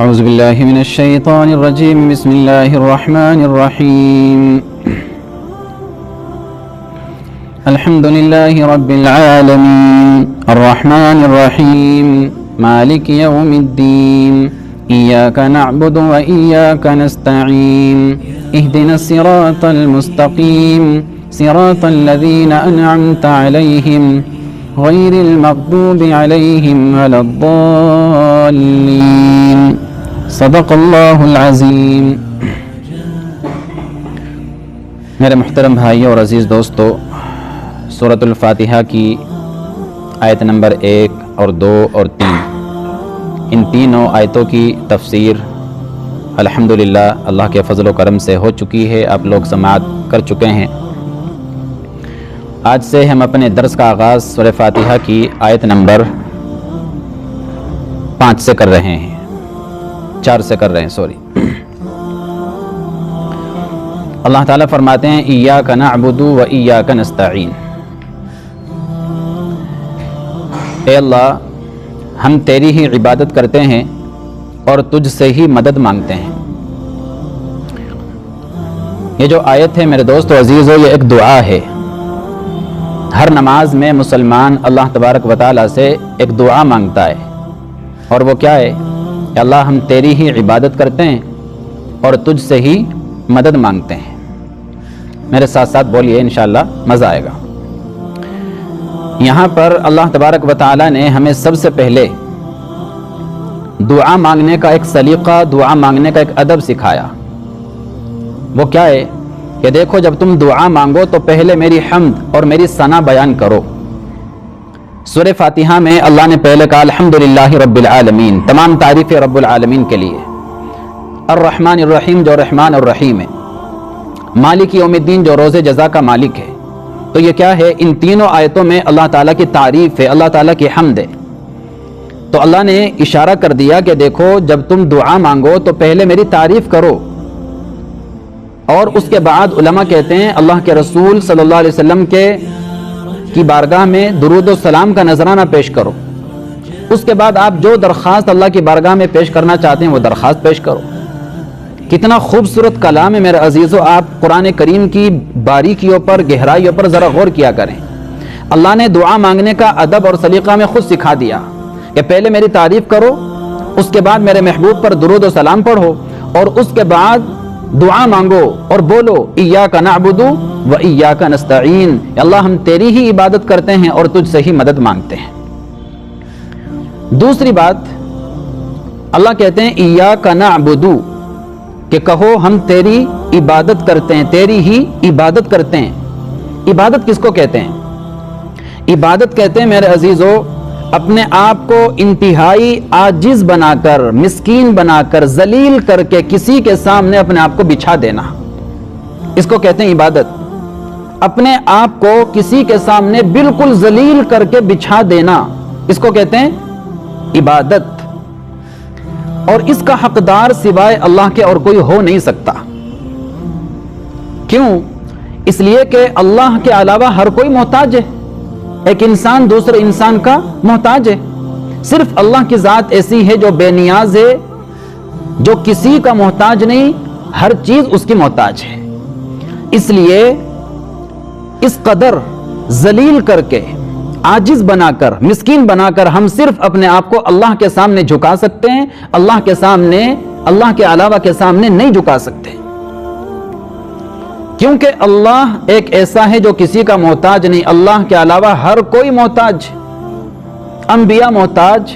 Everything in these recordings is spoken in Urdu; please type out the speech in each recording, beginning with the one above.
أعوذ بالله من الشيطان الرجيم بسم الله الرحمن الرحيم الحمد لله رب العالمين الرحمن الرحيم مالك يوم الدين إياك نعبد وإياك نستعين اهدنا الصراط المستقيم صراط الذين أنعمت عليهم غير المغضوب عليهم ولا الضالين صدق اللہ العظیم۔ میرے محترم بھائیوں اور عزیز دوستو، سورۃ الفاتحہ کی آیت نمبر 1 اور 2 اور 3 ان تینوں آیتوں کی تفسیر الحمدللہ اللہ کے فضل و کرم سے ہو چکی ہے، آپ لوگ سماعت کر چکے ہیں۔ آج سے ہم اپنے درس کا آغاز سورۃ فاتحہ کی آیت نمبر 5 سے کر رہے ہیں، 4 سے کر رہے ہیں اللہ تعالیٰ فرماتے ہیں ایاک نعبد و ایاک نستعین، اے اللہ ہم تیری ہی عبادت کرتے ہیں اور تجھ سے ہی مدد مانگتے ہیں۔ یہ جو آیت ہے میرے دوست و عزیزو، یہ ایک دعا ہے۔ ہر نماز میں مسلمان اللہ تبارک و تعالیٰ سے ایک دعا مانگتا ہے، اور وہ کیا ہے کہ اللہ ہم تیری ہی عبادت کرتے ہیں اور تجھ سے ہی مدد مانگتے ہیں۔ میرے ساتھ ساتھ بولیے، انشاءاللہ مزہ آئے گا۔ یہاں پر اللہ تبارک و تعالیٰ نے ہمیں سب سے پہلے دعا مانگنے کا ایک سلیقہ، دعا مانگنے کا ایک ادب سکھایا۔ وہ کیا ہے کہ دیکھو جب تم دعا مانگو تو پہلے میری حمد اور میری ثنا بیان کرو۔ سورہ فاتحہ میں اللہ نے پہلے کہا الحمدللہ رب العالمین، تمام تعریف رب العالمین کے لیے۔ الرحمن الرحیم جو رحمان اور رحیم ہے، مالک یوم الدین جو روز جزا کا مالک ہے۔ تو یہ کیا ہے، ان تینوں آیتوں میں اللہ تعالیٰ کی تعریف ہے، اللہ تعالیٰ کی حمد ہے۔ تو اللہ نے اشارہ کر دیا کہ دیکھو جب تم دعا مانگو تو پہلے میری تعریف کرو، اور اس کے بعد علماء کہتے ہیں اللہ کے رسول صلی اللہ علیہ وسلم کی بارگاہ میں درود و سلام کا نذرانہ پیش کرو۔ اس کے بعد آپ جو درخواست اللہ کی بارگاہ میں پیش کرنا چاہتے ہیں وہ درخواست پیش کرو۔ کتنا خوبصورت کلام ہے میرے عزیزو، آپ قرآن کریم کی باریکیوں پر، گہرائیوں پر ذرا غور کیا کریں۔ اللہ نے دعا مانگنے کا ادب اور سلیقہ میں خود سکھا دیا کہ پہلے میری تعریف کرو، اس کے بعد میرے محبوب پر درود و سلام پڑھو، اور اس کے بعد دعا مانگو اور بولو ایاک نعبد و ایاک نستعین، اللہ ہم تیری ہی عبادت کرتے ہیں اور تجھ سے ہی مدد مانگتے ہیں۔ دوسری بات اللہ کہتے ہیں ایاک نعبد، کہ کہو ہم تیری عبادت کرتے ہیں، تیری ہی عبادت کرتے ہیں۔ عبادت کس کو کہتے ہیں؟ عبادت کہتے ہیں میرے عزیزو اپنے آپ کو انتہائی عاجز بنا کر، مسکین بنا کر، ذلیل کر کے کسی کے سامنے اپنے آپ کو بچھا دینا، اس کو کہتے ہیں عبادت۔ اپنے آپ کو کسی کے سامنے بالکل ذلیل کر کے بچھا دینا، اس کو کہتے ہیں عبادت۔ اور اس کا حقدار سوائے اللہ کے اور کوئی ہو نہیں سکتا۔ کیوں؟ اس لیے کہ اللہ کے علاوہ ہر کوئی محتاج ہے، ایک انسان دوسرے انسان کا محتاج ہے۔ صرف اللہ کی ذات ایسی ہے جو بے نیاز ہے، جو کسی کا محتاج نہیں، ہر چیز اس کی محتاج ہے۔ اس لیے اس قدر ذلیل کر کے، عاجز بنا کر، مسکین بنا کر ہم صرف اپنے آپ کو اللہ کے سامنے جھکا سکتے ہیں، اللہ کے سامنے، اللہ کے علاوہ کے سامنے نہیں جھکا سکتے، کیونکہ اللہ ایک ایسا ہے جو کسی کا محتاج نہیں۔ اللہ کے علاوہ ہر کوئی محتاج، انبیاء محتاج،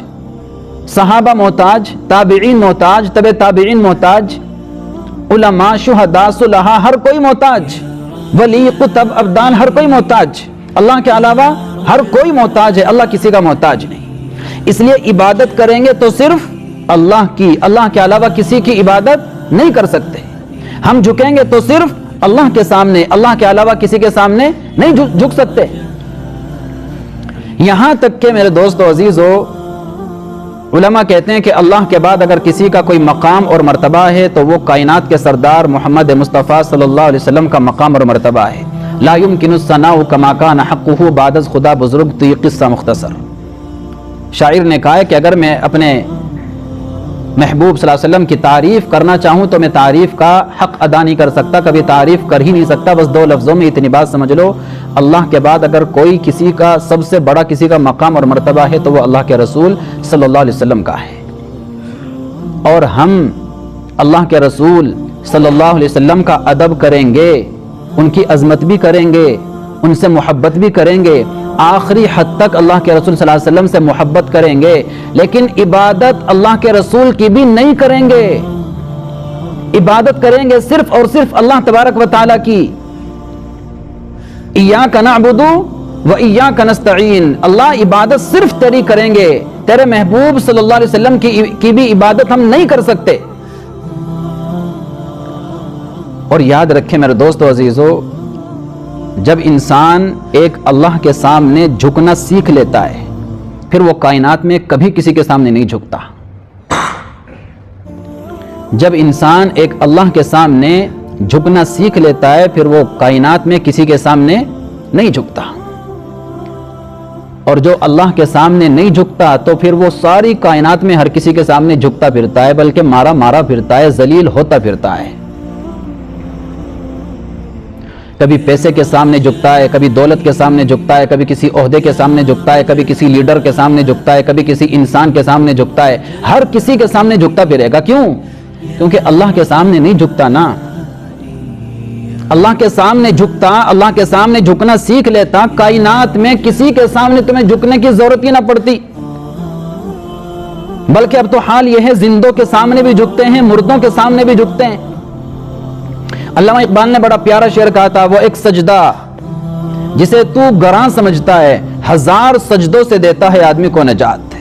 صحابہ محتاج، تابعین محتاج، تبع تابعین محتاج، علماء، شہداء، صلحاء، ہر کوئی محتاج، ولی، قطب، ابدال، ہر کوئی محتاج۔ اللہ کے علاوہ ہر کوئی محتاج ہے، اللہ کسی کا محتاج نہیں۔ اس لیے عبادت کریں گے تو صرف اللہ کی، اللہ کے علاوہ کسی کی عبادت نہیں کر سکتے۔ ہم جھکیں گے تو صرف اللہ کے سامنے، اللہ کے علاوہ کسی کے سامنے نہیں جھک سکتے۔ یہاں تک کہ میرے دوست و عزیزو، علماء کہتے ہیں کہ اللہ کے بعد اگر کسی کا کوئی مقام اور مرتبہ ہے تو وہ کائنات کے سردار محمد مصطفیٰ صلی اللہ علیہ وسلم کا مقام اور مرتبہ ہے۔ لا يمكن الثناء كما كان حقه بعد از خدا بزرگ، تو یہ قصہ مختصر۔ شاعر نے کہا ہے کہ اگر میں اپنے محبوب صلی اللہ علیہ وسلم کی تعریف کرنا چاہوں تو میں تعریف کا حق ادا نہیں کر سکتا، کبھی تعریف کر ہی نہیں سکتا۔ بس 2 لفظوں میں اتنی بات سمجھ لو، اللہ کے بعد اگر کوئی کسی کا سب سے بڑا کسی کا مقام اور مرتبہ ہے تو وہ اللہ کے رسول صلی اللہ علیہ وسلم کا ہے، اور ہم اللہ کے رسول صلی اللہ علیہ وسلم کا ادب کریں گے، ان کی عظمت بھی کریں گے، ان سے محبت بھی کریں گے، آخری حد تک اللہ کے رسول صلی اللہ علیہ وسلم سے محبت کریں گے، لیکن عبادت اللہ کے رسول کی بھی نہیں کریں گے۔ عبادت کریں گے صرف اور صرف اللہ تبارک و تعالیٰ کی۔ ایاک نعبد و ایاک نستعین، اللہ عبادت صرف تیری کریں گے، تیرے محبوب صلی اللہ علیہ وسلم کی بھی عبادت ہم نہیں کر سکتے۔ اور یاد رکھیں میرے دوستو عزیزو، جب انسان ایک اللہ کے سامنے جھکنا سیکھ لیتا ہے پھر وہ کائنات میں کبھی کسی کے سامنے نہیں جھکتا۔ جب انسان ایک اللہ کے سامنے جھکنا سیکھ لیتا ہے پھر وہ کائنات میں کسی کے سامنے نہیں جھکتا، اور جو اللہ کے سامنے نہیں جھکتا تو پھر وہ ساری کائنات میں ہر کسی کے سامنے جھکتا پھرتا ہے، بلکہ مارا مارا پھرتا ہے، ذلیل ہوتا پھرتا ہے۔ کبھی پیسے کے سامنے جھکتا ہے، کبھی دولت کے سامنے جھکتا ہے، کبھی کسی عہدے کے سامنے جھکتا ہے، کبھی کسی لیڈر کے سامنے جھکتا ہے، کبھی کسی انسان کے سامنے جھکتا ہے، ہر کسی کے سامنے جھکتا پھرے گا۔ کیوں؟ کیونکہ اللہ کے سامنے نہیں جھکتا نا۔ اللہ کے سامنے جھکتا، اللہ کے سامنے جھکنا سیکھ لیتا، کائنات میں کسی کے سامنے تمہیں جھکنے کی ضرورت ہی نہ پڑتی۔ بلکہ اب تو حال یہ ہے زندوں کے سامنے بھی جھکتے ہیں، مردوں کے سامنے بھی جھکتے ہیں۔ علامہ اقبال نے بڑا پیارا شعر کہا تھا، وہ ایک سجدہ جسے تو گراں سمجھتا ہے، 1000 سجدوں سے دیتا ہے آدمی کو نجات۔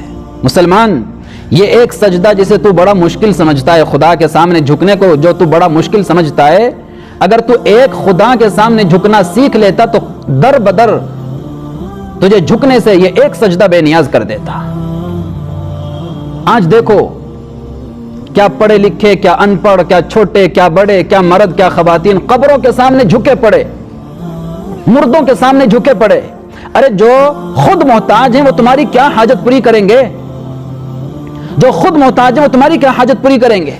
مسلمان، یہ ایک سجدہ جسے تو بڑا مشکل سمجھتا ہے، خدا کے سامنے جھکنے کو جو تو بڑا مشکل سمجھتا ہے، اگر تو ایک خدا کے سامنے جھکنا سیکھ لیتا تو در بدر تجھے جھکنے سے یہ ایک سجدہ بے نیاز کر دیتا۔ آج دیکھو کیا پڑھے لکھے، کیا ان پڑھ، کیا چھوٹے، کیا بڑے، کیا مرد، کیا خواتین قبروں کے سامنے جھکے پڑے، مردوں کے سامنے جھکے پڑے۔ ارے جو خود محتاج ہیں وہ تمہاری کیا حاجت پوری کریں گے؟ جو خود محتاج ہیں وہ تمہاری کیا حاجت پوری کریں گے؟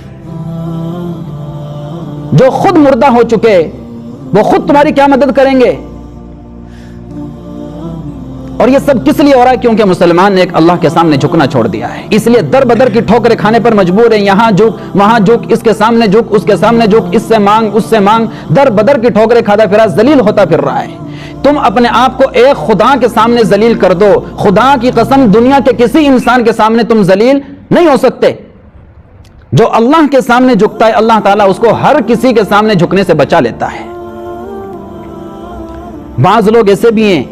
جو خود مردہ ہو چکے وہ خود تمہاری کیا مدد کریں گے؟ اور یہ سب کس لیے ہو رہا ہے؟ کیونکہ مسلمان نے ایک اللہ کے سامنے جھکنا چھوڑ دیا ہے، اس لیے در بدر کی ٹھوکریں کھانے پر مجبور ہیں۔ یہاں جھک، وہاں جھک، اس کے سامنے جھک، اس کے سامنے جھک، اس سے مانگ، اس سے مانگ، در بدر کی ٹھوکریں کھاتا پھرا، ذلیل ہوتا پھر رہا ہے۔ تم اپنے آپ کو ایک خدا کے سامنے ذلیل کر دو، خدا کی قسم دنیا کے کسی انسان کے سامنے تم ذلیل نہیں ہو سکتے۔ جو اللہ کے سامنے جھکتا ہے اللہ تعالیٰ اس کو ہر کسی کے سامنے جھکنے سے بچا لیتا ہے۔ بعض لوگ ایسے بھی ہیں،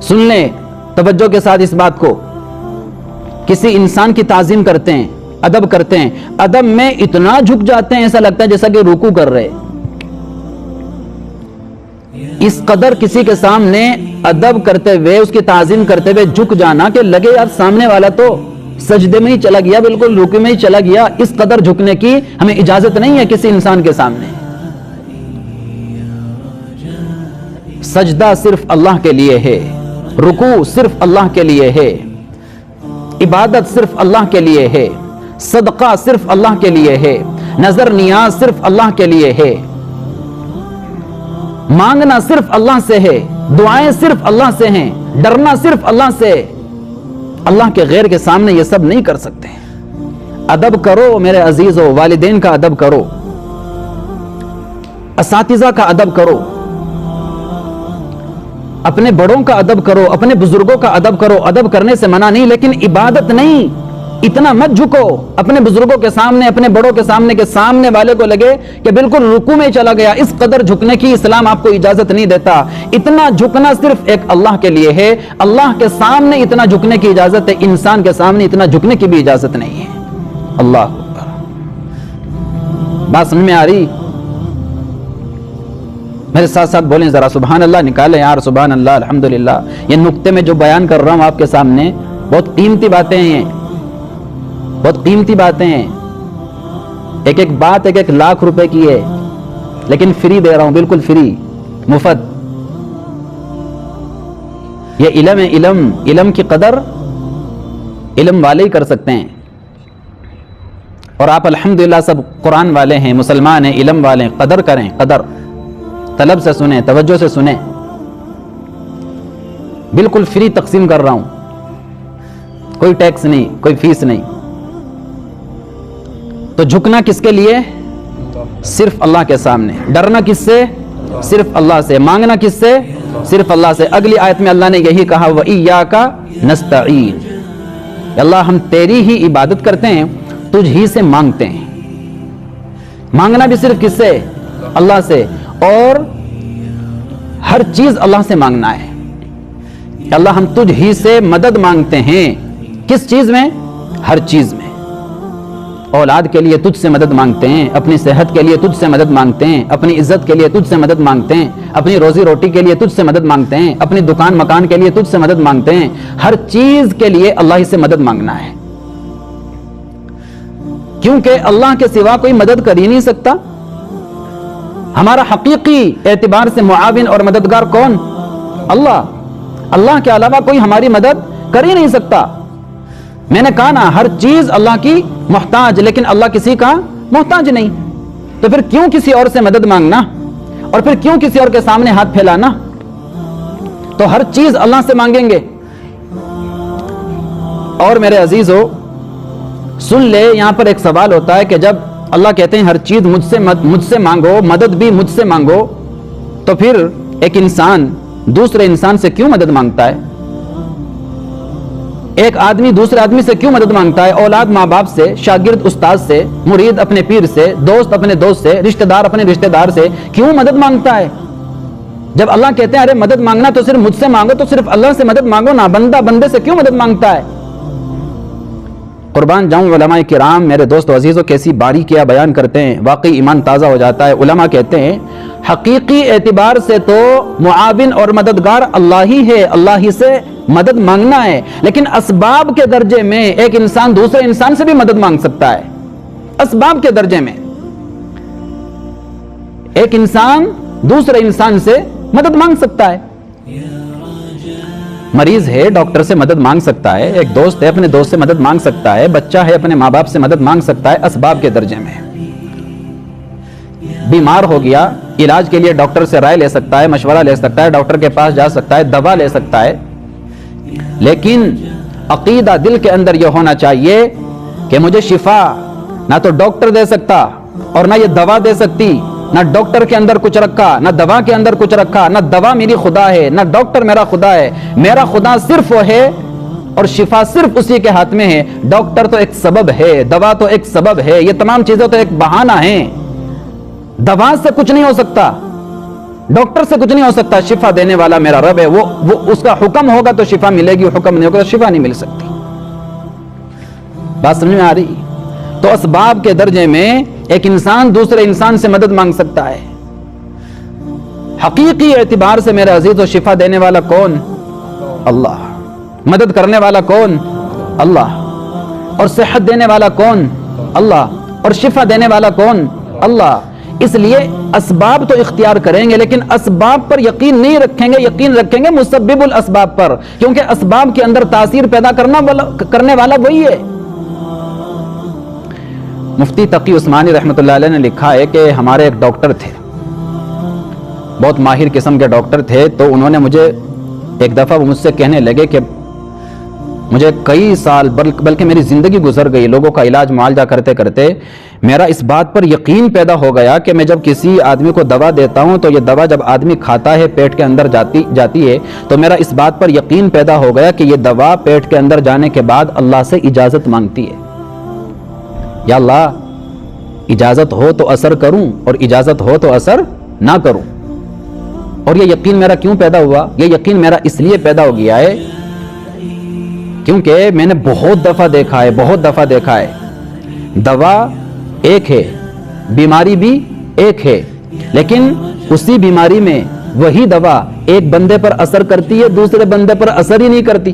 سن لیں توجہ کے ساتھ اس بات کو، کسی انسان کی تعظیم کرتے ہیں، ادب کرتے ہیں، ادب میں اتنا جھک جاتے ہیں ایسا لگتا ہے جیسا کہ رکوع کر رہے۔ اس قدر کسی کے سامنے ادب کرتے ہوئے، اس کی تعظیم کرتے ہوئے جھک جانا کہ لگے یار سامنے والا تو سجدے میں ہی چلا گیا، بالکل رکوع میں ہی چلا گیا۔ اس قدر جھکنے کی ہمیں اجازت نہیں ہے کسی انسان کے سامنے۔ سجدہ صرف اللہ کے لیے ہے، رکوع صرف اللہ کے لیے ہے، عبادت صرف اللہ کے لیے ہے، صدقہ صرف اللہ کے لیے ہے، نظر نیاز صرف اللہ کے لیے ہے، مانگنا صرف اللہ سے ہے، دعائیں صرف اللہ سے ہیں، ڈرنا صرف اللہ سے۔ اللہ کے غیر کے سامنے یہ سب نہیں کر سکتے۔ ادب کرو میرے عزیزو، والدین کا ادب کرو، اساتذہ کا ادب کرو، اپنے بڑوں کا ادب کرو، اپنے بزرگوں کا ادب کرو۔ ادب کرنے سے منع نہیں، لیکن عبادت نہیں، اتنا مت جھکو اپنے بزرگوں کے سامنے، اپنے بڑوں کے سامنے کہ سامنے والے کو لگے کہ بالکل رکوع میں چلا گیا۔ اس قدر جھکنے کی اسلام آپ کو اجازت نہیں دیتا۔ اتنا جھکنا صرف ایک اللہ کے لیے ہے، اللہ کے سامنے اتنا جھکنے کی اجازت ہے، انسان کے سامنے اتنا جھکنے کی بھی اجازت نہیں ہے۔ اللہ اکبر، بات سمجھ میں آ رہی؟ میرے ساتھ ساتھ بولیں ذرا سبحان اللہ، نکالیں یار سبحان اللہ، الحمدللہ۔ یہ نقطے میں جو بیان کر رہا ہوں آپ کے سامنے بہت قیمتی باتیں ہیں، بہت قیمتی باتیں ہیں۔ ایک ایک بات 1-1 لاکھ روپے کی ہے، لیکن فری دے رہا ہوں، بالکل فری، مفت۔ یہ علم ہے، علم کی قدر علم والے ہی کر سکتے ہیں، اور آپ الحمدللہ سب قرآن والے ہیں، مسلمان ہیں، علم والے ہیں، قدر کریں، قدر طلب سے سنیں، توجہ سے سنیں، بالکل فری تقسیم کر رہا ہوں، کوئی ٹیکس نہیں، کوئی فیس نہیں۔ تو جھکنا کس کے لیے؟ صرف اللہ کے سامنے۔ ڈرنا کس سے؟ صرف اللہ سے۔ مانگنا کس سے؟ صرف اللہ سے۔ اگلی آیت میں اللہ نے یہی کہا وَإِيَّاكَ نَسْتَعِينُ، اللہ ہم تیری ہی عبادت کرتے ہیں، تجھ ہی سے مانگتے ہیں۔ مانگنا بھی صرف کس سے؟ اللہ سے، اور ہر چیز اللہ سے مانگنا ہے۔ اللہ ہم تجھ ہی سے مدد مانگتے ہیں، کس چیز میں؟ ہر چیز میں۔ اولاد کے لیے تجھ سے مدد مانگتے ہیں، اپنی صحت کے لیے تجھ سے مدد مانگتے ہیں، اپنی عزت کے لیے تجھ سے مدد مانگتے ہیں، اپنی روزی روٹی کے لیے تجھ سے مدد مانگتے ہیں، اپنی دکان مکان کے لیے تجھ سے مدد مانگتے ہیں۔ ہر چیز کے لیے اللہ ہی سے مدد مانگنا ہے، کیونکہ اللہ کے سوا کوئی مدد کر ہی نہیں سکتا۔ ہمارا حقیقی اعتبار سے معاون اور مددگار کون؟ اللہ۔ اللہ کے علاوہ کوئی ہماری مدد کر ہی نہیں سکتا۔ میں نے کہا نا، ہر چیز اللہ کی محتاج، لیکن اللہ کسی کا محتاج نہیں۔ تو پھر کیوں کسی اور سے مدد مانگنا، اور پھر کیوں کسی اور کے سامنے ہاتھ پھیلانا؟ تو ہر چیز اللہ سے مانگیں گے۔ اور میرے عزیزو سن لے، یہاں پر ایک سوال ہوتا ہے کہ جب اللہ کہتے ہیں ہر چیز مجھ سے مانگو، مدد بھی مجھ سے مانگو، تو پھر ایک انسان دوسرے انسان سے کیوں مدد مانگتا ہے؟ ایک آدمی دوسرے آدمی سے کیوں مدد مانگتا ہے؟ اولاد ماں باپ سے، شاگرد استاد سے، مرید اپنے پیر سے، دوست اپنے دوست سے، رشتہ دار اپنے رشتہ دار سے کیوں مدد مانگتا ہے؟ جب اللہ کہتے ہیں ارے مدد مانگنا تو صرف مجھ سے مانگو، تو صرف اللہ سے مدد مانگو نا، بندہ بندے سے کیوں مدد مانگتا ہے؟ قربان جاؤں علماء کرام، میرے دوست و عزیزوں، کیسی باریکیاں بیان کرتے ہیں، واقعی ایمان تازہ ہو جاتا ہے۔ علماء کہتے ہیں حقیقی اعتبار سے تو معاون اور مددگار اللہ ہی ہے، اللہ ہی سے مدد مانگنا ہے، لیکن اسباب کے درجے میں ایک انسان دوسرے انسان سے بھی مدد مانگ سکتا ہے۔ اسباب کے درجے میں ایک انسان دوسرے انسان سے مدد مانگ سکتا ہے۔ مریض ہے، ڈاکٹر سے مدد مانگ سکتا ہے، ایک دوست ہے، اپنے دوست سے مدد مانگ سکتا ہے، بچہ ہے، اپنے ماں باپ سے مدد مانگ سکتا ہے، اسباب کے درجے میں۔ بیمار ہو گیا، علاج کے لیے ڈاکٹر سے رائے لے سکتا ہے، مشورہ لے سکتا ہے، ڈاکٹر کے پاس جا سکتا ہے، دوا لے سکتا ہے، لیکن عقیدہ دل کے اندر یہ ہونا چاہیے کہ مجھے شفا نہ تو ڈاکٹر دے سکتا اور نہ یہ دوا دے سکتی، نہ ڈاکٹر کے اندر کچھ رکھا، نہ دوا کے اندر کچھ رکھا، نہ دوا میری خدا ہے، نہ ڈاکٹر میرا خدا ہے۔ میرا خدا صرف وہ ہے اور شفا صرف اسی کے ہاتھ میں ہے۔ ڈاکٹر تو ایک سبب ہے، دوا تو ایک سبب ہے، یہ تمام چیزیں تو ایک بہانہ ہیں۔ دوا سے کچھ نہیں ہو سکتا، ڈاکٹر سے کچھ نہیں ہو سکتا، شفا دینے والا میرا رب ہے، وہ اس کا حکم ہوگا تو شفا ملے گی، حکم نہیں ہوگا تو شفا نہیں مل سکتی۔ بات سمجھ میں آ رہی؟ تو اسباب کے درجے میں ایک انسان دوسرے انسان سے مدد مانگ سکتا ہے۔ حقیقی اعتبار سے میرے عزیز و شفا دینے والا کون؟ اللہ۔ مدد کرنے والا کون؟ اللہ۔ اور صحت دینے والا کون؟ اللہ۔ اور شفا دینے والا کون؟ اللہ۔ اس لیے اسباب تو اختیار کریں گے، لیکن اسباب پر یقین نہیں رکھیں گے، یقین رکھیں گے مسبب الاسباب پر، کیونکہ اسباب کے اندر تاثیر پیدا کرنے والا وہی ہے۔ مفتی تقی عثمانی رحمۃ اللہ علیہ نے لکھا ہے کہ ہمارے ایک ڈاکٹر تھے، بہت ماہر قسم کے ڈاکٹر تھے، تو انہوں نے مجھے ایک دفعہ وہ مجھ سے کہنے لگے کہ مجھے کئی سال بلکہ میری زندگی گزر گئی لوگوں کا علاج معالجہ کرتے کرتے، میرا اس بات پر یقین پیدا ہو گیا کہ میں جب کسی آدمی کو دوا دیتا ہوں تو یہ دوا جب آدمی کھاتا ہے پیٹ کے اندر جاتی ہے تو میرا اس بات پر یقین پیدا ہو گیا کہ یہ دوا پیٹ کے اندر جانے کے بعد اللہ سے اجازت مانگتی ہے، یا اللہ اجازت ہو تو اثر کروں اور اجازت ہو تو اثر نہ کروں۔ اور یہ یقین میرا کیوں پیدا ہوا؟ یہ یقین میرا اس لیے پیدا ہو گیا ہے کیونکہ میں نے بہت دفعہ دیکھا ہے دوا ایک ہے، بیماری بھی ایک ہے، لیکن اسی بیماری میں وہی دوا ایک بندے پر اثر کرتی ہے، دوسرے بندے پر اثر ہی نہیں کرتی۔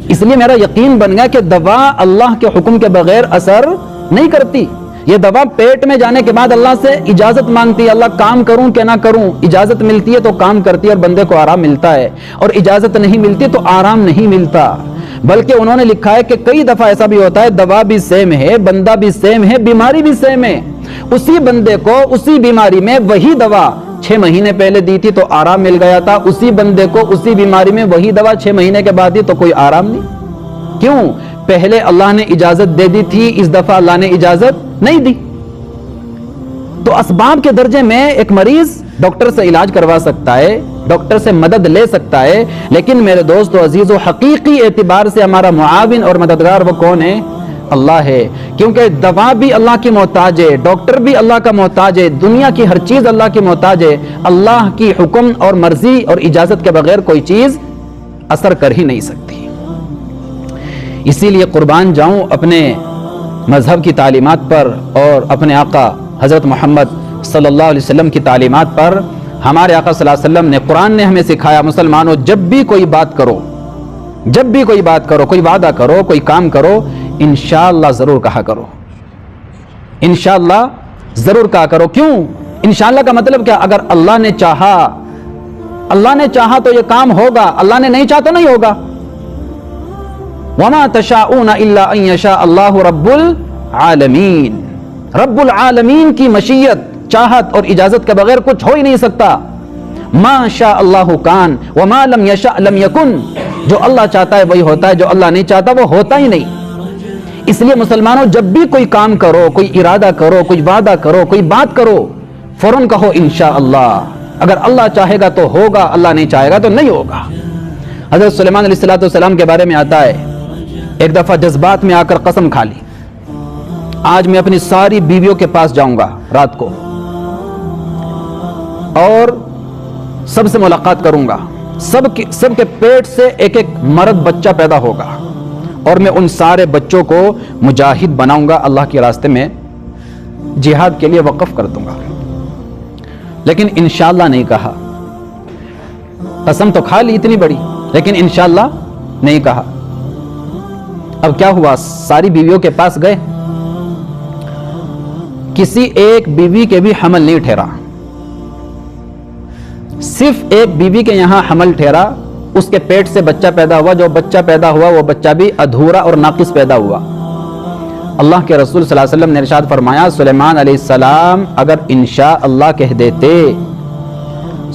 اس لیے میرا یقین بن گیا کہ دوا اللہ کے حکم کے بغیر اثر نہیں کرتی، یہ دوا پیٹ میں جانے کے بعد اللہ سے اجازت مانگتی ہے، اللہ کام کروں کہ نہ کروں، اجازت ملتی ہے تو کام کرتی ہے اور بندے کو آرام ملتا ہے، اور اجازت نہیں ملتی تو آرام نہیں ملتا۔ بلکہ انہوں نے لکھا ہے کہ کئی دفعہ ایسا بھی ہوتا ہے دوا بھی سیم ہے، بندہ بھی سیم ہے، بیماری بھی سیم ہے، اسی بندے کو اسی بیماری میں وہی دوا 6 مہینے پہلے دی تھی تو آرام مل گیا تھا، اسی بندے کو اسی بیماری میں وہی دوا 6 مہینے کے بعد دی تو کوئی آرام نہیں۔ کیوں؟ پہلے اللہ نے اجازت دے دی تھی، اس دفعہ اللہ نے اجازت نہیں دی۔ تو اسباب کے درجے میں ایک مریض ڈاکٹر سے علاج کروا سکتا ہے، ڈاکٹر سے مدد لے سکتا ہے، لیکن میرے دوست و عزیز و حقیقی اعتبار سے ہمارا معاون اور مددگار وہ کون ہے؟ اللہ ہے، کیونکہ دوا بھی اللہ کی محتاج ہے، ڈاکٹر بھی اللہ کا محتاج ہے، دنیا کی ہر چیز اللہ کی محتاج ہے۔ اللہ کی حکم اور مرضی اور اجازت کے بغیر کوئی چیز اثر کر ہی نہیں سکتی۔ اسی لیے قربان جاؤں اپنے مذہب کی تعلیمات پر اور اپنے آقا حضرت محمد صلی اللہ علیہ وسلم کی تعلیمات پر۔ ہمارے آقا صلی اللہ علیہ وسلم نے، قرآن نے ہمیں سکھایا، مسلمانوں جب بھی کوئی بات کرو، جب بھی کوئی بات کرو، کوئی وعدہ کرو، کوئی کام کرو، انشاءاللہ ضرور کہا کرو، انشاءاللہ ضرور کہا کرو۔ کیوں؟ انشاءاللہ کا مطلب کیا؟ اگر اللہ نے چاہا، اللہ نے چاہا تو یہ کام ہوگا، اللہ نے نہیں چاہا تو نہیں ہوگا۔ وَمَا تَشَاءُونَ إِلَّا أَن يَشَاءَ اللَّهُ رَبُّ الْعَالَمِينَ، رب العالمین کی مشیت، چاہت اور اجازت کے بغیر کچھ ہو ہی نہیں سکتا۔ ما شاء اللہ کان وما لم یشاء لم یکن، جو اللہ چاہتا ہے وہی ہوتا ہے، جو اللہ نہیں چاہتا وہ ہوتا ہی نہیں۔ اس لیے مسلمانوں جب بھی کوئی کام کرو، کوئی ارادہ کرو، کوئی وعدہ کرو، کوئی بات کرو، فوراً کہو انشاءاللہ۔ اگر اللہ چاہے گا تو ہوگا، اللہ نہیں چاہے گا تو نہیں ہوگا۔ حضرت سلیمان علیہ السلام کے بارے میں آتا ہے، ایک دفعہ جذبات میں آ کر قسم کھا لی، آج میں اپنی ساری بیویوں کے پاس جاؤں گا رات کو اور سب سے ملاقات کروں گا، سب کے پیٹ سے ایک ایک مرد بچہ پیدا ہوگا اور میں ان سارے بچوں کو مجاہد بناؤں گا، اللہ کے راستے میں جہاد کے لیے وقف کر دوں گا۔ لیکن انشاءاللہ نہیں کہا، قسم تو کھا لی اتنی بڑی، لیکن انشاءاللہ نہیں کہا۔ اب کیا ہوا؟ ساری بیویوں کے پاس گئے، کسی ایک بیوی کے بھی حمل نہیں ٹھہرا، صرف ایک بیوی کے یہاں حمل ٹھہرا، اس کے پیٹ سے بچہ پیدا ہوا، جو بچہ پیدا ہوا وہ بچہ بھی ادھورا اور ناقص پیدا ہوا۔ اللہ کے رسول صلی اللہ علیہ وسلم نے ارشاد فرمایا، سلیمان علیہ السلام اگر انشاءاللہ کہہ دیتے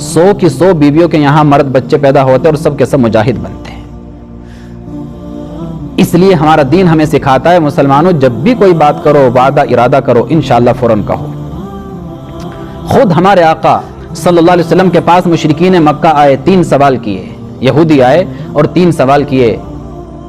100 کی 100 بیویوں کے یہاں مرد بچے پیدا ہوتے اور سب کے سب مجاہد بنتے۔ اس لیے ہمارا دین ہمیں سکھاتا ہے مسلمانوں جب بھی کوئی بات کرو، وعدہ ارادہ کرو، انشاءاللہ فوراً کہو۔ خود ہمارے آقا صلی اللہ علیہ وسلم کے پاس مشرکین مکہ آئے، 3 سوال کیے، یہودی آئے اور 3 سوال کیے،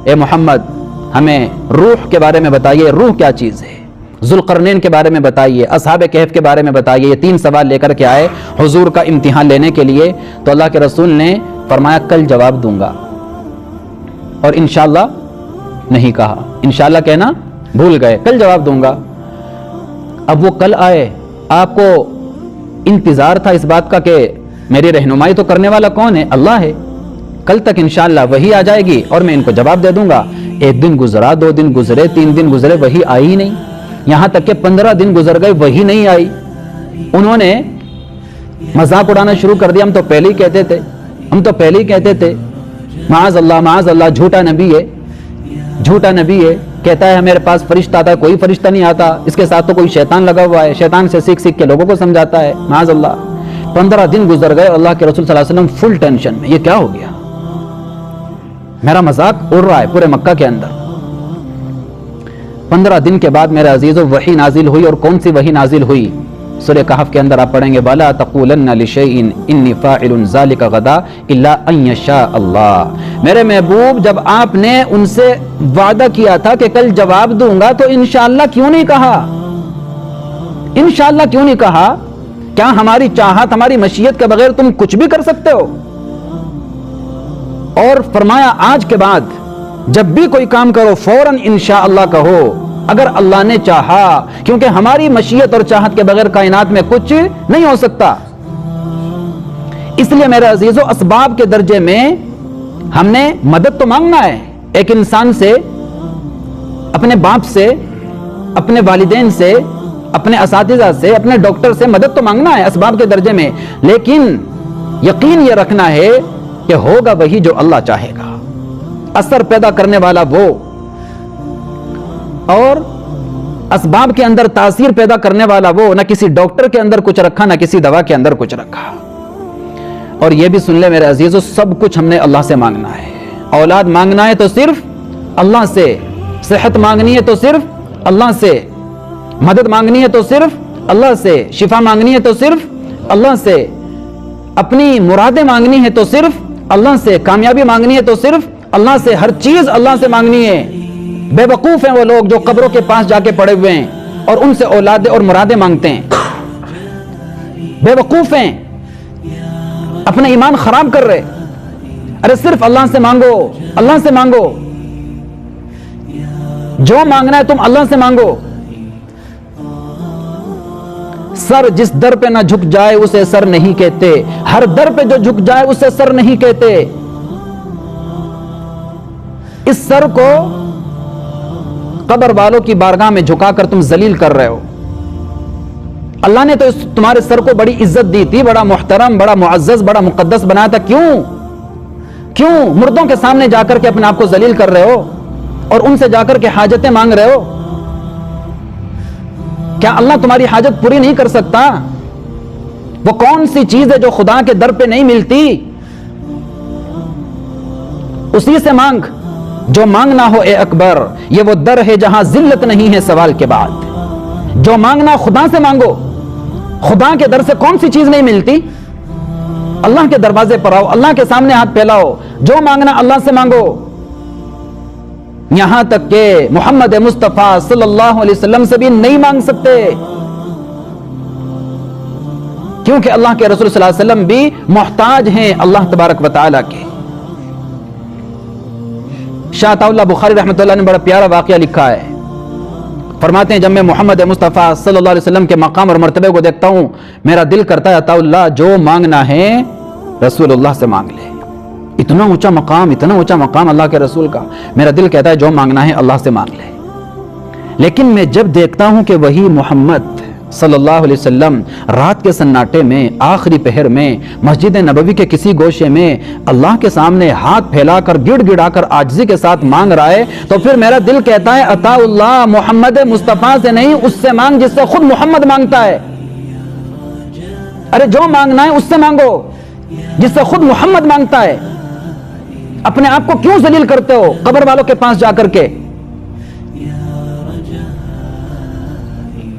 اے محمد ہمیں روح کے بارے میں بتائیے، روح کیا چیز ہے، ذوالقرنین کے بارے میں بتائیے، اصحاب کہف کے بارے میں بتائیے۔ یہ 3 سوال لے کر کے آئے حضور کا امتحان لینے کے لیے، تو اللہ کے رسول نے فرمایا کل جواب دوں گا، اور انشاءاللہ نہیں کہا، انشاءاللہ کہنا بھول گئے، کل جواب دوں گا۔ اب وہ کل آئے، آپ کو انتظار تھا اس بات کا کہ میری رہنمائی تو کرنے والا کون ہے؟ اللہ ہے، کل تک انشاءاللہ وہی آ جائے گی اور میں ان کو جواب دے دوں گا۔ 1 دن گزرا، 2 دن گزرے، 3 دن گزرے، وہی آئی ہی نہیں، یہاں تک کہ 15 دن گزر گئے، وہی نہیں آئی۔ انہوں نے مذاق اڑانا شروع کر دیا، ہم تو پہلے ہی کہتے تھے، ہم تو پہلے ہی کہتے تھے، معاذ اللہ معاذ اللہ، جھوٹا نبی ہے، جھوٹا نبی ہے، کہتا ہے میرے پاس فرشتہ آتا ہے، کوئی فرشتہ نہیں آتا، اس کے ساتھ تو کوئی شیطان لگا ہوا ہے، شیطان سے سیکھ سیکھ کے لوگوں کو سمجھاتا ہے، معاذ اللہ۔ 15 دن گزر گئے، اللہ کے رسول صلی اللہ علیہ وسلم فل ٹینشن میں، یہ کیا ہو گیا؟ میرا مذاق اڑ رہا ہے پورے مکہ کے اندر۔ 15 دن کے بعد میرے عزیزو وحی نازل ہوئی، اور کون سی وحی نازل ہوئی؟ سورہ کہف کے اندر آپ پڑھیں گے، وَلَا تَقُولَنَّ لِشَيْءٍ إِنِّي فَاعِلٌ ذَلِكَ غَدًا إِلَّا أَن يَشَاءَ اللَّهُ۔ میرے محبوب جب آپ نے ان سے وعدہ کیا تھا کہ کل جواب دوں گا، تو انشاءاللہ کیوں نہیں کہا؟ انشاءاللہ کیوں نہیں کہا؟ کیا ہماری چاہت، ہماری مشیت کے بغیر تم کچھ بھی کر سکتے ہو؟ اور فرمایا آج کے بعد جب بھی کوئی کام کرو فوراً انشاءاللہ کہو، اگر اللہ نے چاہا، کیونکہ ہماری مشیت اور چاہت کے بغیر کائنات میں کچھ نہیں ہو سکتا۔ اس لیے میرے عزیزو اسباب کے درجے میں ہم نے مدد تو مانگنا ہے، ایک انسان سے، اپنے باپ سے، اپنے والدین سے، اپنے اساتذہ سے، اپنے ڈاکٹر سے مدد تو مانگنا ہے اسباب کے درجے میں، لیکن یقین یہ رکھنا ہے کہ ہوگا وہی جو اللہ چاہے گا، اثر پیدا کرنے والا وہ، اور اسباب کے اندر تاثیر پیدا کرنے والا وہ، نہ کسی ڈاکٹر کے اندر کچھ رکھا، نہ کسی دوا کے اندر کچھ رکھا۔ اور یہ بھی سن لے میرے عزیزو، سب کچھ ہم نے اللہ سے مانگنا ہے۔ اولاد مانگنا ہے تو صرف اللہ سے، صحت مانگنی ہے تو صرف اللہ سے، مدد مانگنی ہے تو صرف اللہ سے، شفا مانگنی ہے تو صرف اللہ سے، اپنی مرادیں مانگنی ہے تو صرف اللہ سے، کامیابی مانگنی ہے تو صرف اللہ سے، ہر چیز اللہ سے مانگنی ہے۔ بے وقوف ہیں وہ لوگ جو قبروں کے پاس جا کے پڑے ہوئے ہیں اور ان سے اولادیں اور مرادیں مانگتے ہیں، بے وقوف ہیں، اپنا ایمان خراب کر رہے۔ ارے صرف اللہ سے مانگو، اللہ سے مانگو، جو مانگنا ہے تم اللہ سے مانگو۔ سر جس در پہ نہ جھک جائے اسے سر نہیں کہتے، ہر در پہ جو جھک جائے اسے سر نہیں کہتے۔ اس سر کو قبر والوں کی بارگاہ میں جھکا کر تم ذلیل کر رہے ہو۔ اللہ نے تو تمہارے سر کو بڑی عزت دی تھی، بڑا محترم، بڑا معزز، بڑا مقدس بنایا تھا، کیوں مردوں کے سامنے جا کر کے اپنے آپ کو ذلیل کر رہے ہو اور ان سے جا کر کے حاجتیں مانگ رہے ہو؟ کیا اللہ تمہاری حاجت پوری نہیں کر سکتا؟ وہ کون سی چیز ہے جو خدا کے در پہ نہیں ملتی؟ اسی سے مانگ جو مانگنا ہو اے اکبر، یہ وہ در ہے جہاں ذلت نہیں ہے سوال کے بعد۔ جو مانگنا خدا سے مانگو، خدا کے در سے کون سی چیز نہیں ملتی؟ اللہ کے دروازے پر آؤ، اللہ کے سامنے ہاتھ پھیلاؤ، جو مانگنا اللہ سے مانگو۔ یہاں تک کہ محمد مصطفیٰ صلی اللہ علیہ وسلم سے بھی نہیں مانگ سکتے، کیونکہ اللہ کے رسول صلی اللہ علیہ وسلم بھی محتاج ہیں اللہ تبارک و تعالیٰ کے۔ شاہ عطا اللہ بخاری رحمۃ اللہ نے بڑا پیارا واقعہ لکھا ہے، فرماتے ہیں جب میں محمد مصطفیٰ صلی اللہ علیہ وسلم کے مقام اور مرتبے کو دیکھتا ہوں، میرا دل کرتا ہے عطا اللہ جو مانگنا ہے رسول اللہ سے مانگ لے۔ اتنا اونچا مقام اللہ کے رسول کا، میرا دل کہتا ہے جو مانگنا ہے اللہ سے مانگ لے۔ لیکن میں جب دیکھتا ہوں کہ وہی محمد صلی اللہ علیہ وسلم رات کے سناٹے میں، آخری پہر میں، مسجد نبوی کے کسی گوشے میں اللہ کے سامنے ہاتھ پھیلا کر گڑ گڑا کر عاجزی کے ساتھ مانگ رہا ہے، تو پھر میرا دل کہتا ہے عطا اللہ محمد مصطفیٰ سے نہیں، اس سے مانگ جس سے خود محمد مانگتا ہے۔ ارے جو مانگنا ہے اس سے مانگو جس سے خود محمد مانگتا ہے۔ اپنے آپ کو کیوں ذلیل کرتے ہو قبر والوں کے پاس جا کر کے؟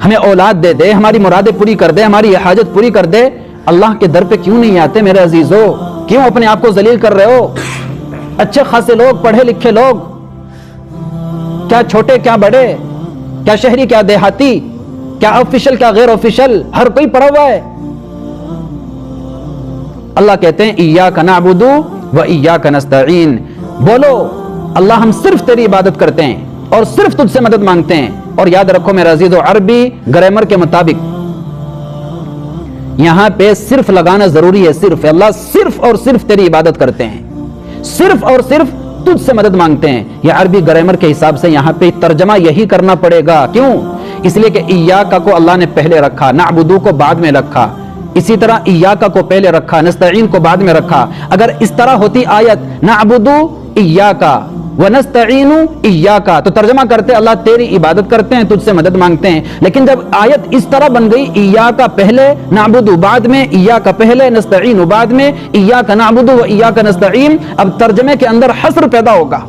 ہمیں اولاد دے دے، ہماری مرادیں پوری کر دے، ہماری حاجت پوری کر دے، اللہ کے در پہ کیوں نہیں آتے میرے عزیزو؟ کیوں اپنے آپ کو ذلیل کر رہے ہو؟ اچھے خاصے لوگ، پڑھے لکھے لوگ، کیا چھوٹے کیا بڑے، کیا شہری کیا دیہاتی، کیا آفیشل کیا غیر آفیشل، ہر کوئی پڑھا ہوا ہے۔ اللہ کہتے ہیں ایاک نعبد و ایاک نستعین، بولو اللہ ہم صرف تیری عبادت کرتے ہیں اور صرف تجھ سے مدد مانگتے ہیں۔ اور یاد رکھو میرے عزیزو، عربی گرامر کے مطابق یہاں پہ صرف لگانا ضروری ہے، صرف اللہ صرف اور صرف تیری عبادت کرتے ہیں، صرف اور صرف تجھ سے مدد مانگتے ہیں۔ یہ عربی گرامر کے حساب سے یہاں پہ ترجمہ یہی کرنا پڑے گا۔ کیوں؟ اس لیے کہ ایاکا کو اللہ نے پہلے رکھا، نعبدو کو بعد میں رکھا، اسی طرح ایاکا کو پہلے رکھا، نستعین کو بعد میں رکھا۔ اگر اس طرح ہوتی آیت نعبدو ایاکا ونستعین ایاکا تو ترجمہ کرتے اللہ تیری عبادت کرتے ہیں، تجھ سے مدد مانگتے ہیں۔ لیکن جب آیت اس طرح بن گئی ایاکا پہلے نعبدو بعد میں، ایاکا پہلے نستعین بعد میں، ایاکا نعبدو و ایاکا نستعین، اب ترجمے کے اندر حصر پیدا ہوگا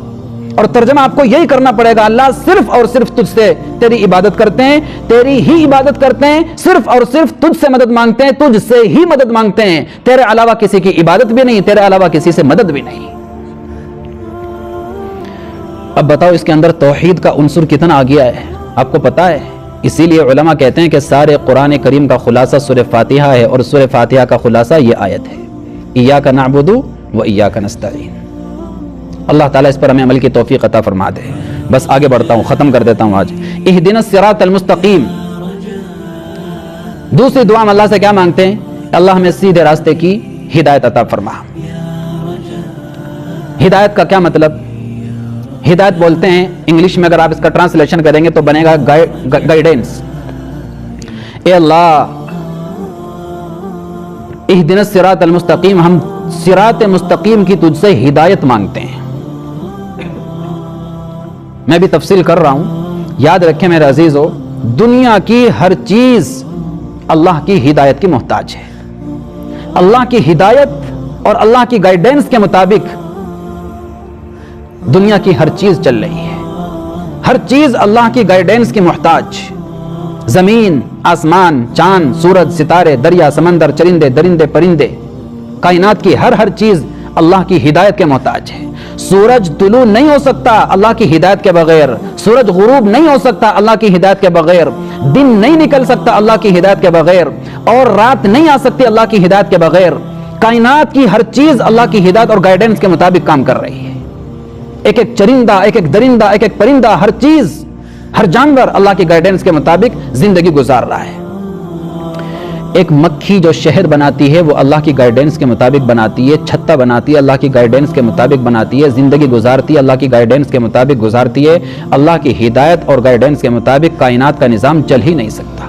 اور ترجمہ آپ کو یہی کرنا پڑے گا، اللہ صرف اور صرف تجھ سے تیری عبادت کرتے ہیں، تیری ہی عبادت کرتے ہیں، صرف اور صرف تجھ سے مدد مانگتے ہیں، تجھ سے ہی مدد مانگتے ہیں، تیرے علاوہ کسی کی عبادت بھی نہیں، تیرے علاوہ کسی سے مدد بھی نہیں۔ اب بتاؤ اس کے اندر توحید کا عنصر کتنا آ گیا ہے، آپ کو پتا ہے؟ اسی لیے علماء کہتے ہیں کہ سارے قرآن کریم کا خلاصہ سورہ فاتحہ ہے، اور سورہ فاتحہ کا خلاصہ یہ آیت ہے، ایاک نعبد و ایاک نستعین۔ اللہ تعالیٰ اس پر ہمیں عمل کی توفیق عطا فرما دے۔ بس آگے بڑھتا ہوں، ختم کر دیتا ہوں آج۔ اہدنا الصراط المستقیم، دوسری دعا میں اللہ سے کیا مانگتے ہیں؟ اللہ ہمیں سیدھے راستے کی ہدایت عطا فرما۔ ہدایت کا کیا مطلب؟ ہدایت بولتے ہیں انگلش میں، اگر آپ اس کا ٹرانسلیشن کریں گے تو بنے گا گائیڈنس۔ اے اللہ اہدنا الصراط المستقیم، ہم صراط مستقیم کی تجھ سے ہدایت مانگتے ہیں۔ میں بھی تفصیل کر رہا ہوں. یاد رکھیں میرے عزیزو، دنیا کی ہر چیز اللہ کی ہدایت کی محتاج ہے. اللہ کی ہدایت اور اللہ کی گائیڈنس کے مطابق دنیا کی ہر چیز چل رہی ہے. ہر چیز اللہ کی گائیڈنس کی محتاج. زمین، آسمان، چاند، سورج، ستارے، دریا، سمندر، چرندے، درندے، پرندے، کائنات کی ہر چیز اللہ کی ہدایت کے محتاج ہے. سورج طلوع نہیں ہو سکتا اللہ کی ہدایت کے بغیر. سورج غروب نہیں ہو سکتا اللہ کی ہدایت کے بغیر. دن نہیں نکل سکتا اللہ کی ہدایت کے بغیر. اور رات نہیں آ سکتی اللہ کی ہدایت کے بغیر. کائنات کی ہر چیز اللہ کی ہدایت اور گائیڈنس کے مطابق کام کر رہی ہے. ایک ایک چرندہ، ایک ایک درندہ، ایک ایک پرندہ، ہر چیز، ہر جانور اللہ کی گائیڈنس کے مطابق زندگی گزار رہا ہے. ایک مکھی جو شہد بناتی ہے وہ اللہ کی گائیڈنس کے مطابق بناتی ہے. چھتا بناتی ہے اللہ کی گائیڈنس کے مطابق بناتی ہے. زندگی گزارتی ہے اللہ کی گائیڈنس کے مطابق گزارتی ہے. اللہ کی ہدایت اور گائیڈنس کے مطابق کائنات کا نظام چل ہی نہیں سکتا.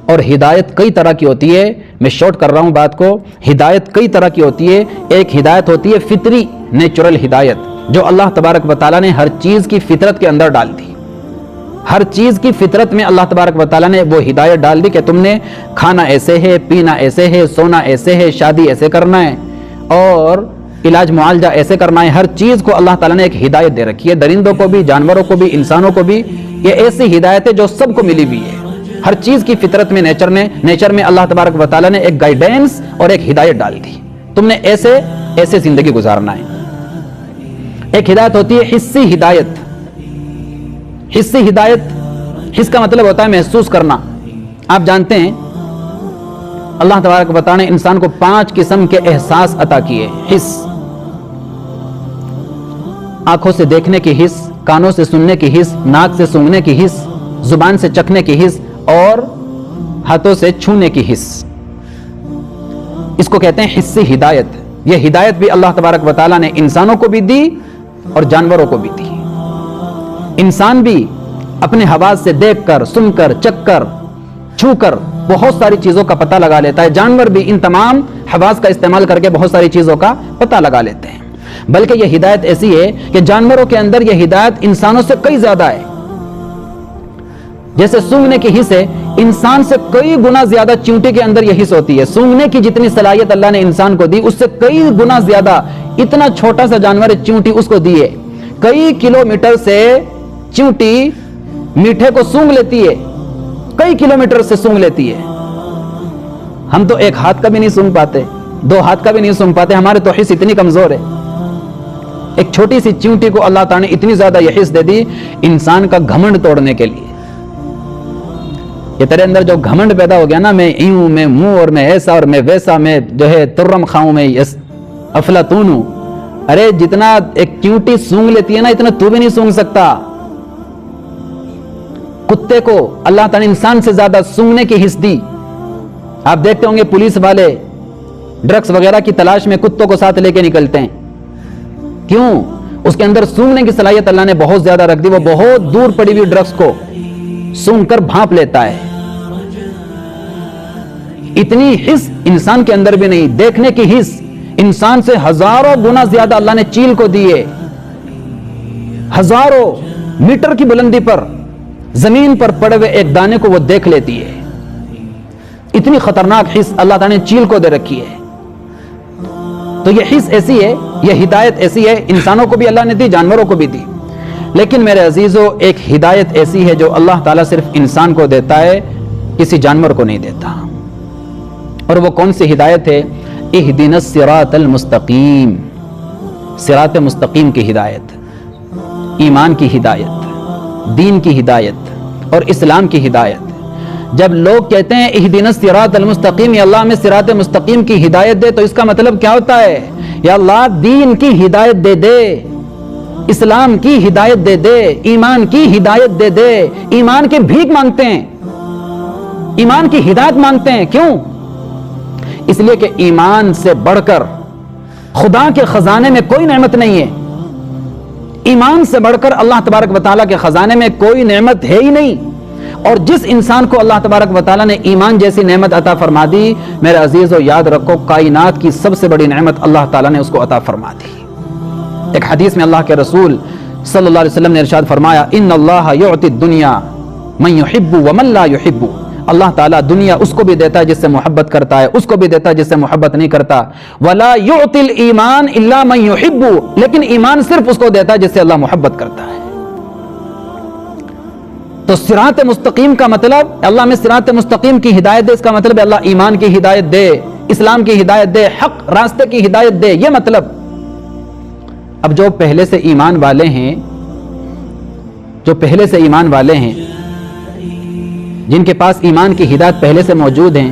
اور ہدایت کئی طرح کی ہوتی ہے. میں شارٹ کر رہا ہوں بات کو. ہدایت کئی طرح کی ہوتی ہے. ایک ہدایت ہوتی ہے فطری، نیچرل ہدایت، جو اللہ تبارک و تعالیٰ نے ہر چیز کی فطرت کے اندر ڈال دی. ہر چیز کی فطرت میں اللہ تبارک و تعالیٰ نے وہ ہدایت ڈال دی کہ تم نے کھانا ایسے ہے، پینا ایسے ہے، سونا ایسے ہے، شادی ایسے کرنا ہے، اور علاج معالجہ ایسے کرنا ہے. ہر چیز کو اللہ تعالیٰ نے ایک ہدایت دے رکھی ہے. درندوں کو بھی، جانوروں کو بھی، انسانوں کو بھی. یہ ایسی ہدایت ہے جو سب کو ملی ہوئی ہے. ہر چیز کی فطرت میں، نیچر میں اللہ تبارک و تعالیٰ نے ایک گائیڈنس اور ایک ہدایت ڈال دی. تم نے ایسے زندگی گزارنا ہے. ایک ہدایت ہوتی ہے حسی ہدایت. حسی ہدایت، حس کا مطلب ہوتا ہے محسوس کرنا. آپ جانتے ہیں اللہ تبارک و تعالیٰ نے انسان کو 5 قسم کے احساس عطا کیے. حس، آنکھوں سے دیکھنے کی حس، کانوں سے سننے کی حس، ناک سے سونگھنے کی حس، زبان سے چکھنے کی حس، اور ہاتھوں سے چھونے کی حس. اس کو کہتے ہیں حسی ہدایت. یہ ہدایت بھی اللہ تبارک و تعالیٰ نے انسانوں کو بھی دی اور جانوروں کو بھی دی. انسان بھی اپنے حواس سے دیکھ کر، سن کر، چکھ کر، چھو کر بہت ساری چیزوں کا پتہ لگا لیتا ہے. جانور بھی ان تمام حواس کا استعمال کر کے بہت ساری چیزوں کا پتہ لگا لیتے ہیں. بلکہ یہ ہدایت ایسی ہے کہ جانوروں کے اندر یہ ہدایت انسانوں سے کئی زیادہ ہے. جیسے سونگنے کی حس ہے، انسان سے کئی گنا زیادہ چیونٹی کے اندر یہ حس ہوتی ہے. سونگنے کی جتنی صلاحیت اللہ نے انسان کو دی، اس سے کئی گنا زیادہ اتنا چھوٹا سا جانور چیونٹی اس کو دی ہے. کئی کلومیٹر سے چیونٹی میٹھے کو سونگ لیتی ہے، کئی کلومیٹر سے سونگ لیتی ہے. ہم تو ایک ہاتھ کا بھی نہیں سونگ پاتے، 2 ہاتھ کا بھی نہیں سونگ پاتے. ہمارے تو حس اتنی کمزور ہے. ایک چھوٹی سی چیونٹی کو اللہ تعالیٰ نے اتنی زیادہ یہ حس دے دی انسان کا گھمنڈ توڑنے کے لیے. یہ تیرے اندر جو گھمنڈ پیدا ہو گیا نا، میں یوں، میں منہ، اور میں ایسا اور میں ویسا، میں جو ہے ترم کھاؤں، میں افلاطون ہوں. ارے جتنا ایک چیونٹی سونگ لیتی ہے نا، اتنا تو بھی نہیں سونگ سکتا. کتے کو اللہ تعالیٰ نے انسان سے زیادہ سونگنے کی حس دی. آپ دیکھتے ہوں گے پولیس والے ڈرگس وغیرہ کی تلاش میں کتوں کو ساتھ لے کے نکلتے ہیں. کیوں؟ اس کے اندر سونگنے کی صلاحیت اللہ نے بہت زیادہ رکھ دی. وہ بہت دور پڑی ہوئی ڈرگس کو سونگ کر بھانپ لیتا ہے. اتنی حس انسان کے اندر بھی نہیں. دیکھنے کی حس انسان سے ہزاروں گنا زیادہ اللہ نے چیل کو دیے. ہزاروں میٹر کی بلندی پر زمین پر پڑے ہوئے ایک دانے کو وہ دیکھ لیتی ہے. اتنی خطرناک حس اللہ تعالیٰ نے چیل کو دے رکھی ہے. تو یہ حس ایسی ہے، یہ ہدایت ایسی ہے، انسانوں کو بھی اللہ نے دی، جانوروں کو بھی دی. لیکن میرے عزیزو، ایک ہدایت ایسی ہے جو اللہ تعالیٰ صرف انسان کو دیتا ہے، کسی جانور کو نہیں دیتا. اور وہ کون سی ہدایت ہے؟ اہدنا الصراط المستقیم. صراط مستقیم کی ہدایت، ایمان کی ہدایت، دین کی ہدایت اور اسلام کی ہدایت. جب لوگ کہتے ہیں اہدنا الصراط المستقیم، یا اللہ میں صراط مستقیم کی ہدایت دے، تو اس کا مطلب کیا ہوتا ہے؟ یا اللہ دین کی ہدایت دے دے، اسلام کی ہدایت دے دے، ایمان کی ہدایت دے دے. ایمان کی بھیک مانگتے ہیں، ایمان کی ہدایت مانگتے ہیں. کیوں؟ اس لیے کہ ایمان سے بڑھ کر خدا کے خزانے میں کوئی نعمت نہیں ہے. ایمان سے بڑھ کر اللہ تبارک و تعالیٰ کے خزانے میں کوئی نعمت ہے ہی نہیں. اور جس انسان کو اللہ تبارک و تعالیٰ نے ایمان جیسی نعمت عطا فرما دی، میرے عزیزو یاد رکھو، کائنات کی سب سے بڑی نعمت اللہ تعالیٰ نے اس کو عطا فرما دی. ایک حدیث میں اللہ کے رسول صلی اللہ علیہ وسلم نے ارشاد فرمایا ان اللہ یعطی الدنیا من یحب ومن لا یحب، اللہ تعالیٰ دنیا اس کو بھی دیتا ہے جس سے محبت کرتا ہے، اس کو بھی دیتا ہے جس سے محبت نہیں کرتا، ولا یعطی الایمان الا من یحب، لیکن ایمان صرف اس کو دیتا ہے جس سے اللہ محبت کرتا ہے۔ تو صراط مستقیم کا مطلب اللہ میں صراط مستقیم کی ہدایت دے، اس کا مطلب اللہ ایمان کی ہدایت دے، اسلام کی ہدایت دے، حق راستے کی ہدایت دے، یہ مطلب۔ اب جو پہلے سے ایمان والے ہیں، جو پہلے سے ایمان والے ہیں، جن کے پاس ایمان کی ہدایت پہلے سے موجود ہیں،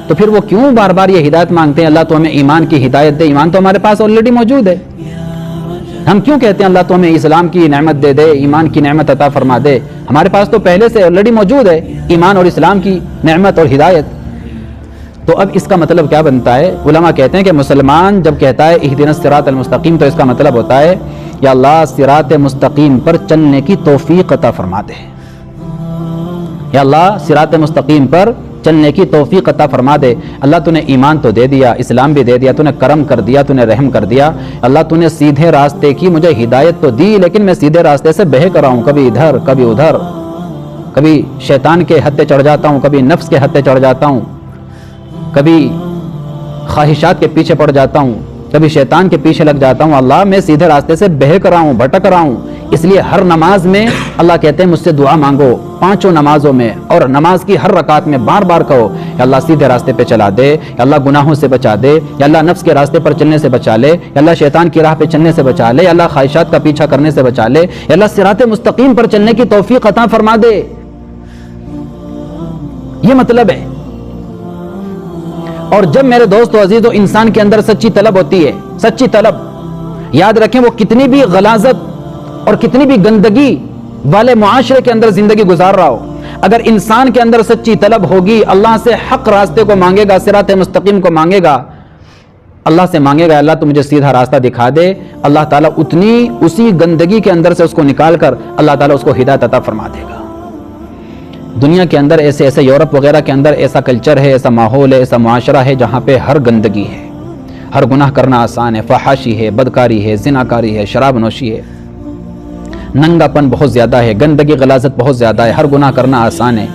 تو پھر وہ کیوں بار بار یہ ہدایت مانگتے ہیں اللہ تو ہمیں ایمان کی ہدایت دے؟ ایمان تو ہمارے پاس آلریڈی موجود ہے۔ ہم کیوں کہتے ہیں اللہ تو ہمیں اسلام کی نعمت دے دے، ایمان کی نعمت عطا فرما دے؟ ہمارے پاس تو پہلے سے آلریڈی موجود ہے ایمان اور اسلام کی نعمت اور ہدایت۔ تو اب اس کا مطلب کیا بنتا ہے؟ علماء کہتے ہیں کہ مسلمان جب کہتا ہے اہدنا الصراط المستقیم، تو اس کا مطلب ہوتا ہے یا اللہ صراط مستقیم پر چلنے کی توفیق عطا فرما دے، یا اللہ صراط مستقیم پر چلنے کی توفیق عطا فرما دے۔ اللہ تو نے ایمان تو دے دیا، اسلام بھی دے دیا، تو نے کرم کر دیا، تو نے رحم کر دیا، اللہ تو نے سیدھے راستے کی مجھے ہدایت تو دی، لیکن میں سیدھے راستے سے بہک رہا ہوں، کبھی ادھر کبھی ادھر، کبھی شیطان کے ہتھے چڑھ جاتا ہوں، کبھی نفس کے ہتھے چڑھ جاتا ہوں، کبھی خواہشات کے پیچھے پڑ جاتا ہوں، کبھی شیطان کے پیچھے لگ جاتا ہوں۔ اللہ میں سیدھے راستے سے بہک رہا ہوں، بھٹک رہا ہوں، اس لیے ہر نماز میں اللہ کہتے ہیں مجھ سے دعا مانگو، پانچوں نمازوں میں اور نماز کی ہر رکعت میں بار بار کہو یا اللہ سیدھے راستے پہ چلا دے، یا اللہ گناہوں سے بچا دے، یا اللہ نفس کے راستے پر چلنے سے بچا لے، یا اللہ شیطان کی راہ پہ چلنے سے بچا لے، یا اللہ خواہشات کا پیچھا کرنے سے بچا لے، یا اللہ صراط مستقیم پر چلنے کی توفیق عطا فرما دے۔ یہ مطلب ہے۔ اور جب میرے دوست و عزیزو انسان کے اندر سچی طلب ہوتی ہے، سچی طلب، یاد رکھیں وہ کتنی بھی غلاظت اور کتنی بھی گندگی والے معاشرے کے اندر زندگی گزار رہا ہو، اگر انسان کے اندر سچی طلب ہوگی، اللہ سے حق راستے کو مانگے گا، صراط مستقیم کو مانگے گا، اللہ سے مانگے گا اللہ تو مجھے سیدھا راستہ دکھا دے، اللہ تعالیٰ اتنی اسی گندگی کے اندر سے اس کو نکال کر اللہ تعالیٰ اس کو ہدایت عطا فرما دے گا۔ دنیا کے اندر ایسے یورپ وغیرہ کے اندر ایسا کلچر ہے، ایسا ماحول ہے، ایسا معاشرہ ہے جہاں پہ ہر گندگی ہے، ہر گناہ کرنا آسان ہے، فحاشی ہے، بدکاری ہے، زناکاری ہے، شراب نوشی ہے، ننگا پن بہت زیادہ ہے، گندگی غلاظت بہت زیادہ ہے، ہر گناہ کرنا آسان ہے،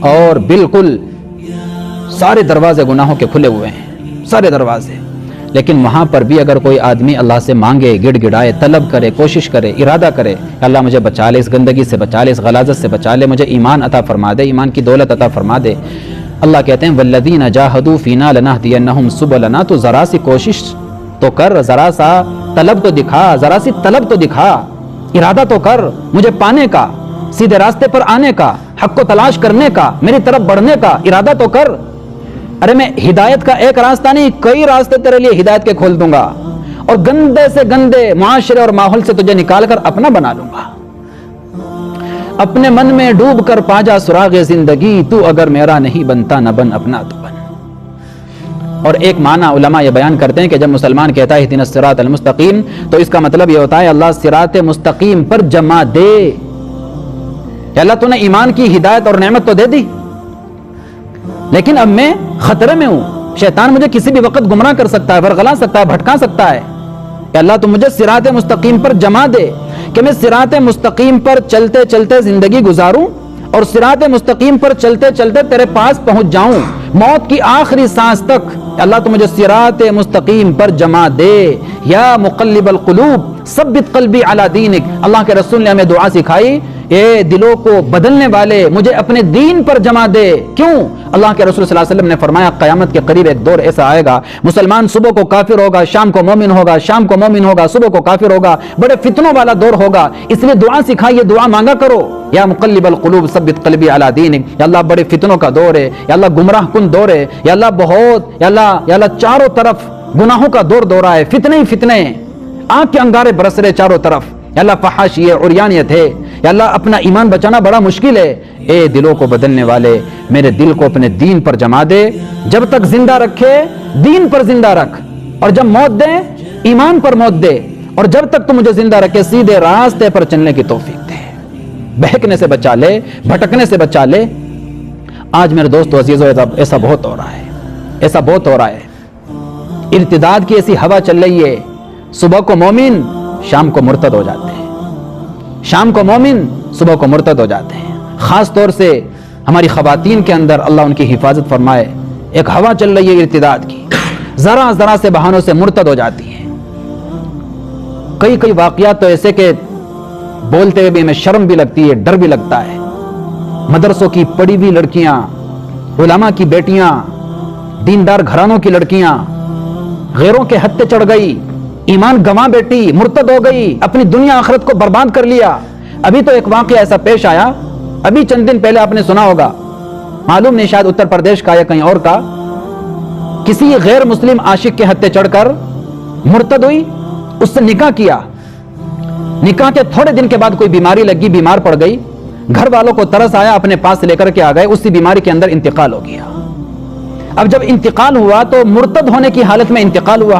اور بالکل سارے دروازے گناہوں کے کھلے ہوئے ہیں، سارے دروازے۔ لیکن وہاں پر بھی اگر کوئی آدمی اللہ سے مانگے، گڑ گڑائے، طلب کرے، کوشش کرے، ارادہ کرے کہ اللہ مجھے بچا لے، اس گندگی سے بچا لے، اس غلاظت سے بچا لے، مجھے ایمان عطا فرما دے، ایمان کی دولت عطا فرما دے، اللہ کہتے ہیں والذین جاہدوا فینا لنہدینہم سبلنا، تو ذرا سی کوشش تو کر، ذرا سا طلب تو دکھا، ذرا سی طلب تو دکھا، ارادہ تو کر مجھے پانے کا، سیدھے راستے پر آنے کا، حق کو تلاش کرنے کا، میری طرف بڑھنے کا ارادہ تو کر۔ ارے میں ہدایت کا ایک راستہ نہیں، کئی راستے تیرے لیے ہدایت کے کھول دوں گا، اور گندے سے گندے معاشرے اور ماحول سے تجھے نکال کر اپنا بنا لوں گا۔ اپنے من میں ڈوب کر پا جا سراغ زندگی، تو اگر میرا نہیں بنتا نہ بن اپنا تو بن۔ اور ایک معنی علماء یہ بیان کرتے ہیں کہ جب مسلمان کہتا ہے اہدنا الصراط المستقیم، تو اس کا مطلب یہ ہوتا ہے اللہ صراط مستقیم پر جمع دے، کہ اللہ تو نے ایمان کی ہدایت اور نعمت تو دے دی، لیکن اب میں خطرے میں ہوں، شیطان مجھے کسی بھی وقت گمراہ کر سکتا ہے، ورغلا سکتا ہے، بھٹکا سکتا ہے، کہ اللہ تو مجھے صراط مستقیم پر جمع دے، کہ میں صراط مستقیم پر چلتے چلتے زندگی گزاروں، اور صراط مستقیم پر چلتے چلتے تیرے پاس پہنچ جاؤں موت کی آخری سانس تک۔ اللہ تو مجھے صراط مستقیم پر جمع دے، یا مقلب القلوب ثبت قلبی علی دینک۔ اللہ کے رسول نے ہمیں دعا سکھائی، اے دلوں کو بدلنے والے مجھے اپنے دین پر جمع دے۔ کیوں؟ اللہ کے رسول صلی اللہ علیہ وسلم نے فرمایا قیامت کے قریب ایک دور ایسا آئے گا، مسلمان صبح کو کافر ہوگا، شام کو مومن ہوگا، شام کو مومن ہوگا، صبح کو کافر ہوگا، بڑے فتنوں والا دور ہوگا۔ اس لیے دعا سکھائی، یہ دعا مانگا کرو، یا مقلب القلوب ثبت قلبی علی دینک۔ یا اللہ بڑے فتنوں کا دور ہے، یا اللہ گمراہ کن دور ہے، یا اللہ بہت، یا اللہ چاروں طرف گناہوں کا دور دورہ ہے، فتنے ہی فتنے، آنکھ کے انگارے برس رہے چاروں طرف، یا اللہ فحاشی ہے، عریانیت ہے، یا اللہ اپنا ایمان بچانا بڑا مشکل ہے۔ اے دلوں کو بدلنے والے میرے دل کو اپنے دین پر جما دے، جب تک زندہ رکھے دین پر زندہ رکھ، اور جب موت دے ایمان پر موت دے، اور جب تک تو مجھے زندہ رکھے سیدھے راستے پر چلنے کی توفیق دے، بہکنے سے بچا لے، بھٹکنے سے بچا لے۔ آج میرے دوستو عزیزو ایسا بہت ہو رہا ہے، ایسا بہت ہو رہا ہے، ارتداد کی ایسی ہوا چل رہی ہے، صبح کو مومن شام کو مرتد ہو جاتے ہیں، شام کو مومن صبح کو مرتد ہو جاتے ہیں. خاص طور سے ہماری خواتین کے اندر اللہ ان کی حفاظت فرمائے. ایک ہوا چل رہی ہے ارتداد کی، ذرا ذرا سے بہانوں سے مرتد ہو جاتی ہیں. کئی واقعات تو ایسے کہ بولتے ہوئے بھی ہمیں شرم بھی لگتی ہے، ڈر بھی لگتا ہے. مدرسوں کی پڑھی ہوئی لڑکیاں، علماء کی بیٹیاں، دیندار گھرانوں کی لڑکیاں غیروں کے ہتھے چڑھ گئی، ایمان گنوا بیٹی، مرتد ہو گئی، اپنی دنیا آخرت کو برباد کر لیا. ابھی تو ایک واقعہ ایسا پیش آیا، ابھی چند دن پہلے آپ نے سنا ہوگا، معلوم نہیں شاید اتر پردیش کا یا کہیں اور کا، کسی غیر مسلم عاشق کے ہتھے چڑھ کر مرتد ہوئی، اس سے نکاح کیا. نکاح کے تھوڑے دن کے بعد کوئی بیماری لگی، بیمار پڑ گئی، گھر والوں کو ترس آیا، اپنے پاس لے کر کے آ گئے، اسی بیماری کے اندر انتقال ہو گیا. اب جب انتقال ہوا تو مرتد ہونے کی حالت میں انتقال ہوا.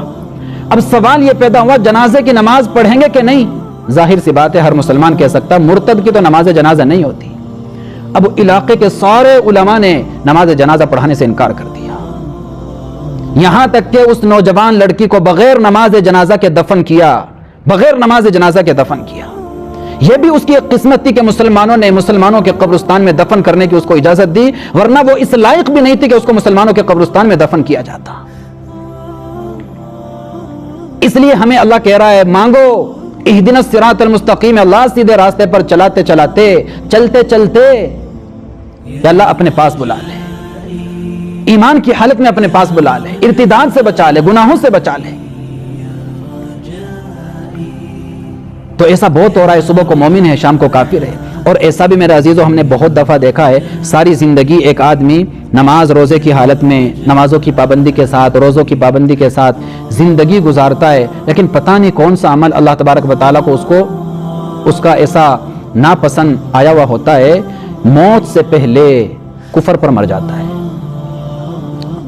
اب سوال یہ پیدا ہوا جنازے کی نماز پڑھیں گے کہ نہیں؟ ظاہر سی بات ہے ہر مسلمان کہہ سکتا مرتد کی تو نماز جنازہ نہیں ہوتی. اب علاقے کے سارے علماء نے نماز جنازہ پڑھانے سے انکار کر دیا، یہاں تک کہ اس نوجوان لڑکی کو بغیر نماز جنازہ کے دفن کیا، بغیر نماز جنازہ کے دفن کیا. یہ بھی اس کی ایک قسمت تھی کہ مسلمانوں نے مسلمانوں کے قبرستان میں دفن کرنے کی اس کو اجازت دی، ورنہ وہ اس لائق بھی نہیں تھی کہ اس کو مسلمانوں کے قبرستان میں دفن کیا جاتا. اس لیے ہمیں اللہ کہہ رہا ہے مانگو اہدنا الصراط المستقیم، اللہ سیدھے راستے پر چلاتے چلاتے چلتے چلتے یا اللہ اپنے پاس بلا لے، ایمان کی حالت میں اپنے پاس بلا لے، ارتداد سے بچا لے، گناہوں سے بچا لے. تو ایسا بہت ہو رہا ہے، صبح کو مومن ہے، شام کو کافر ہے. اور ایسا بھی میرے عزیزو ہم نے بہت دفعہ دیکھا ہے، ساری زندگی ایک آدمی نماز روزے کی حالت میں، نمازوں کی پابندی کے ساتھ، روزوں کی پابندی کے ساتھ زندگی گزارتا ہے، لیکن پتہ نہیں کون سا عمل اللہ تبارک و تعالیٰ کو اس کا ایسا ناپسند آیا ہوا ہوتا ہے، موت سے پہلے کفر پر مر جاتا ہے.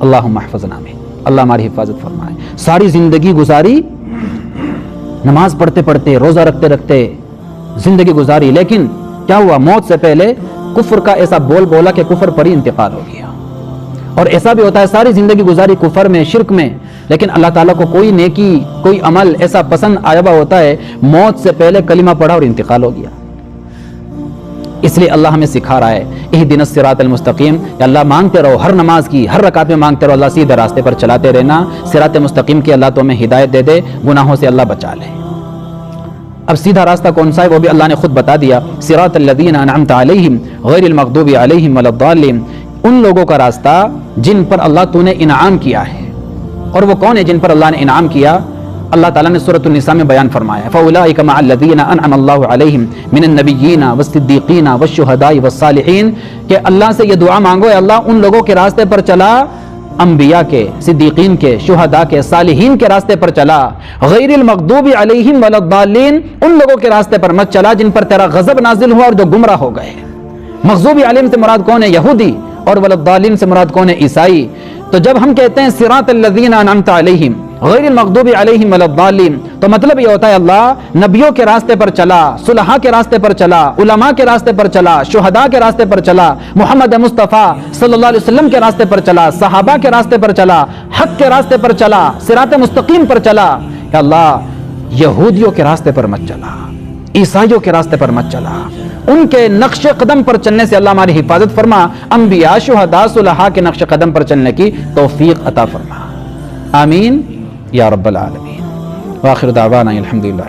اللہم احفظنا من، اللہ ہماری حفاظت فرمائے. ساری زندگی گزاری، نماز پڑھتے پڑھتے، روزہ رکھتے رکھتے زندگی گزاری، لیکن کیا ہوا؟ موت سے پہلے کفر کا ایسا بول بولا کہ کفر پر ہی انتقال ہو گیا. اور ایسا بھی ہوتا ہے ساری زندگی گزاری کفر میں، شرک میں، لیکن اللہ تعالیٰ کو کوئی نیکی، کوئی عمل ایسا پسند آیا ہوا ہوتا ہے، موت سے پہلے کلمہ پڑھا اور انتقال ہو گیا. اس لیے اللہ ہمیں سکھا رہا ہے اہدنا الصراط المستقیم، یا اللہ مانگتے رہو، ہر نماز کی ہر رکعت میں مانگتے رہو، اللہ سیدھے راستے پر چلاتے رہنا. صراط مستقیم کی اللہ تمہیں ہدایت دے دے، گناہوں سے اللہ بچا لے. اب سیدھا راستہ کون سا ہے وہ بھی اللہ نے خود بتا دیا، صراط الذین انعمت علیہم غیر المغضوب علیہم ولا الضالین، ان لوگوں کا راستہ جن پر اللہ تو نے انعام کیا ہے. اور وہ کون ہے جن پر اللہ نے انعام کیا؟ اللہ تعالیٰ نے سورۃ النساء میں بیان فرمایا، فَأُولَٰئِكَ مَعَ الَّذِينَ أَنْعَمَ اللَّهُ عَلَيْهِمْ مِنَ النَّبِيِّينَ وَالصِّدِّيقِينَ وَالشُّهَدَاءِ وَالصَّالِحِينَ، کہ اللہ سے یہ دعا مانگو اے اللہ ان لوگوں کے راستے پر چلا، انبیاء کے، صدیقین کے، شہداء کے، صالحین کے راستے پر چلا. غیر المغضوب علیہم ولا الضالین، ان لوگوں کے راستے پر مت چلا جن پر تیرا غضب نازل ہوا اور جو گمراہ ہو گئے. مغضوب علیہم سے مراد کون ہے؟ یہودی، اور ولا الضالین سے مراد کون ہے؟ عیسائی. تو جب ہم کہتے ہیں صراط الذین انعمت علیہم غیر المغضوب علیہم ولا الضالین، تو مطلب یہ ہوتا ہے اللہ نبیوں کے راستے پر چلا، صلحاء کے راستے پر چلا، علماء کے راستے پر چلا، شہداء کے راستے پر چلا، محمد مصطفیٰ صلی اللہ علیہ وسلم کے راستے پر چلا، صحابہ کے راستے پر چلا، حق کے راستے پر چلا، صراط مستقیم پر چلا. یا اللہ یہودیوں کے راستے پر مت چلا، عیسائیوں کے راستے پر مت چلا، ان کے نقش قدم پر چلنے سے اللہ ہماری حفاظت فرما. انبیاء، شہداء، صلحاء کے نقش قدم پر چلنے کی توفیق عطا فرما. آمین یا رب العالمین. وآخر دعوانا الحمدللہ.